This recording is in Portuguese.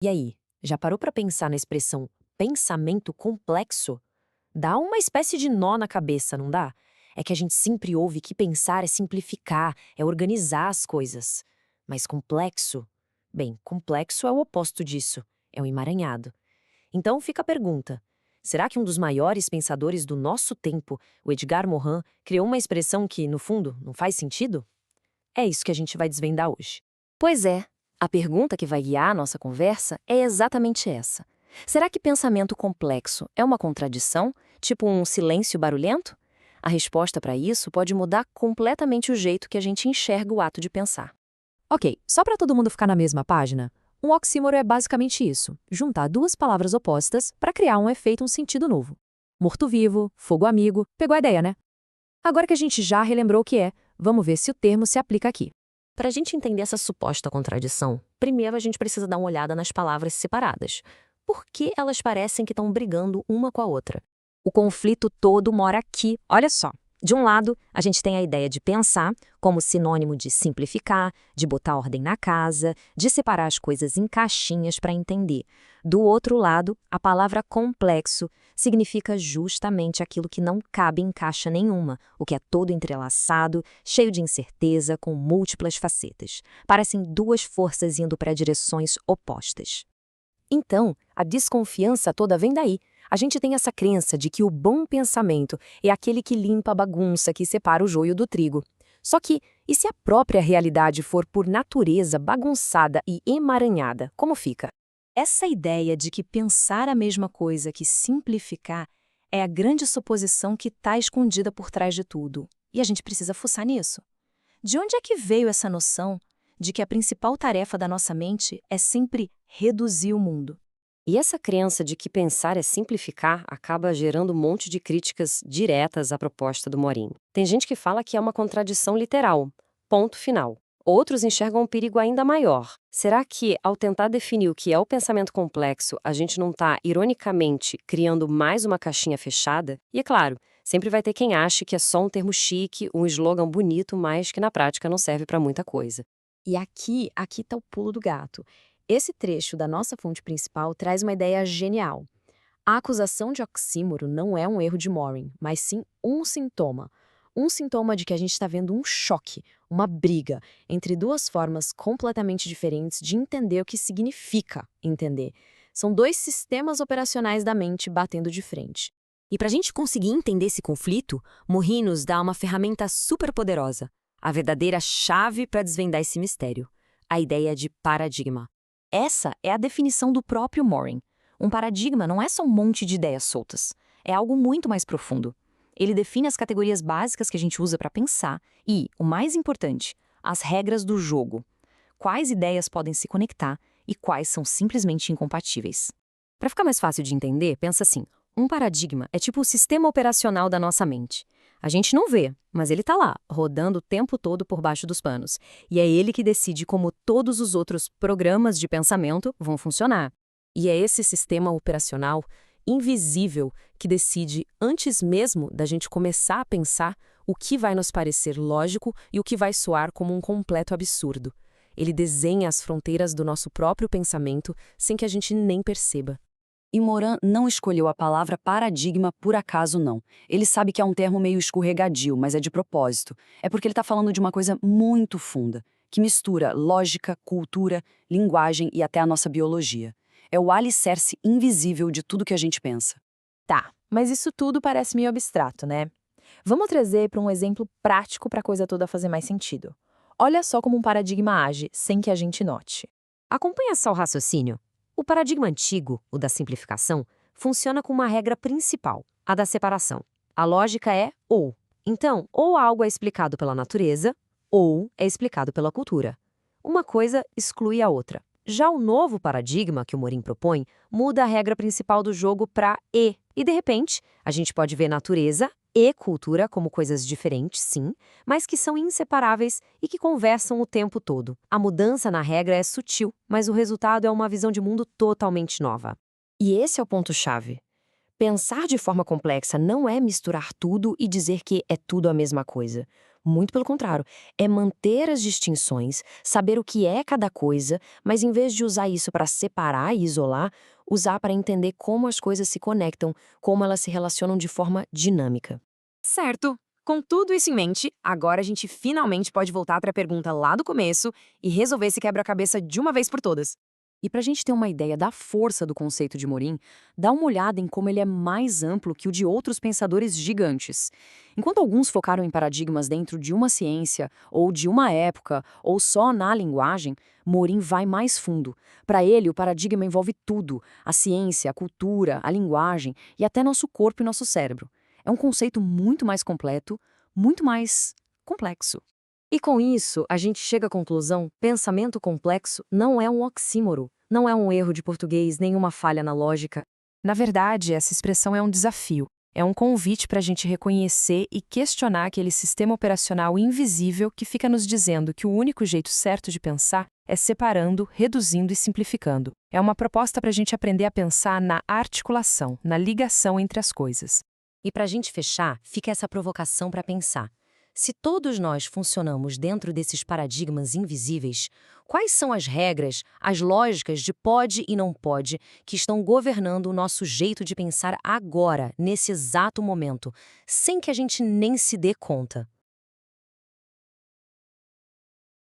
E aí, já parou para pensar na expressão pensamento complexo? Dá uma espécie de nó na cabeça, não dá? É que a gente sempre ouve que pensar é simplificar, é organizar as coisas. Mas complexo? Bem, complexo é o oposto disso, é um emaranhado. Então fica a pergunta: será que um dos maiores pensadores do nosso tempo, o Edgar Morin, criou uma expressão que, no fundo, não faz sentido? É isso que a gente vai desvendar hoje. Pois é, a pergunta que vai guiar a nossa conversa é exatamente essa. Será que pensamento complexo é uma contradição, tipo um silêncio barulhento? A resposta para isso pode mudar completamente o jeito que a gente enxerga o ato de pensar. Ok, só para todo mundo ficar na mesma página, um oxímoro é basicamente isso: juntar duas palavras opostas para criar um efeito, um sentido novo. Morto-vivo, fogo amigo, pegou a ideia, né? Agora que a gente já relembrou o que é, vamos ver se o termo se aplica aqui. Para a gente entender essa suposta contradição, primeiro a gente precisa dar uma olhada nas palavras separadas. Por que elas parecem que estão brigando uma com a outra? O conflito todo mora aqui, olha só. De um lado, a gente tem a ideia de pensar como sinônimo de simplificar, de botar ordem na casa, de separar as coisas em caixinhas para entender. Do outro lado, a palavra complexo significa justamente aquilo que não cabe em caixa nenhuma, o que é todo entrelaçado, cheio de incerteza, com múltiplas facetas. Parecem duas forças indo para direções opostas. Então, a desconfiança toda vem daí. A gente tem essa crença de que o bom pensamento é aquele que limpa a bagunça que separa o joio do trigo. Só que, e se a própria realidade for por natureza bagunçada e emaranhada, como fica? Essa ideia de que pensar a mesma coisa que simplificar é a grande suposição que está escondida por trás de tudo. E a gente precisa fuçar nisso. De onde é que veio essa noção de que a principal tarefa da nossa mente é sempre reduzir o mundo? E essa crença de que pensar é simplificar acaba gerando um monte de críticas diretas à proposta do Morin. Tem gente que fala que é uma contradição literal, ponto final. Outros enxergam um perigo ainda maior. Será que, ao tentar definir o que é o pensamento complexo, a gente não está, ironicamente, criando mais uma caixinha fechada? E é claro, sempre vai ter quem ache que é só um termo chique, um slogan bonito, mas que na prática não serve para muita coisa. E aqui está o pulo do gato. Esse trecho da nossa fonte principal traz uma ideia genial. A acusação de oxímoro não é um erro de Morin, mas sim um sintoma. Um sintoma de que a gente está vendo um choque, uma briga, entre duas formas completamente diferentes de entender o que significa entender. São dois sistemas operacionais da mente batendo de frente. E para a gente conseguir entender esse conflito, Morin nos dá uma ferramenta super poderosa, a verdadeira chave para desvendar esse mistério: a ideia de paradigma. Essa é a definição do próprio Morin. Um paradigma não é só um monte de ideias soltas. É algo muito mais profundo. Ele define as categorias básicas que a gente usa para pensar e, o mais importante, as regras do jogo. Quais ideias podem se conectar e quais são simplesmente incompatíveis. Para ficar mais fácil de entender, pensa assim: um paradigma é tipo o sistema operacional da nossa mente. A gente não vê, mas ele está lá, rodando o tempo todo por baixo dos panos. E é ele que decide como todos os outros programas de pensamento vão funcionar. E é esse sistema operacional invisível que decide, antes mesmo da gente começar a pensar, o que vai nos parecer lógico e o que vai soar como um completo absurdo. Ele desenha as fronteiras do nosso próprio pensamento sem que a gente nem perceba. E Morin não escolheu a palavra paradigma por acaso, não. Ele sabe que é um termo meio escorregadio, mas é de propósito. É porque ele está falando de uma coisa muito funda, que mistura lógica, cultura, linguagem e até a nossa biologia. É o alicerce invisível de tudo que a gente pensa. Tá, mas isso tudo parece meio abstrato, né? Vamos trazer para um exemplo prático para a coisa toda fazer mais sentido. Olha só como um paradigma age, sem que a gente note. Acompanha só o raciocínio. O paradigma antigo, o da simplificação, funciona com uma regra principal, a da separação. A lógica é ou. Então, ou algo é explicado pela natureza, ou é explicado pela cultura. Uma coisa exclui a outra. Já o novo paradigma que o Morin propõe muda a regra principal do jogo para e. E, de repente, a gente pode ver natureza e cultura como coisas diferentes, sim, mas que são inseparáveis e que conversam o tempo todo. A mudança na regra é sutil, mas o resultado é uma visão de mundo totalmente nova. E esse é o ponto-chave. Pensar de forma complexa não é misturar tudo e dizer que é tudo a mesma coisa. Muito pelo contrário, é manter as distinções, saber o que é cada coisa, mas em vez de usar isso para separar e isolar, usar para entender como as coisas se conectam, como elas se relacionam de forma dinâmica. Certo! Com tudo isso em mente, agora a gente finalmente pode voltar para a pergunta lá do começo e resolver esse quebra-cabeça de uma vez por todas. E para a gente ter uma ideia da força do conceito de Morin, dá uma olhada em como ele é mais amplo que o de outros pensadores gigantes. Enquanto alguns focaram em paradigmas dentro de uma ciência, ou de uma época, ou só na linguagem, Morin vai mais fundo. Para ele, o paradigma envolve tudo: a ciência, a cultura, a linguagem e até nosso corpo e nosso cérebro. É um conceito muito mais completo, muito mais complexo. E com isso, a gente chega à conclusão: pensamento complexo não é um oxímoro, não é um erro de português, nenhuma falha na lógica. Na verdade, essa expressão é um desafio. É um convite para a gente reconhecer e questionar aquele sistema operacional invisível que fica nos dizendo que o único jeito certo de pensar é separando, reduzindo e simplificando. É uma proposta para a gente aprender a pensar na articulação, na ligação entre as coisas. E para a gente fechar, fica essa provocação para pensar. Se todos nós funcionamos dentro desses paradigmas invisíveis, quais são as regras, as lógicas de pode e não pode que estão governando o nosso jeito de pensar agora, nesse exato momento, sem que a gente nem se dê conta?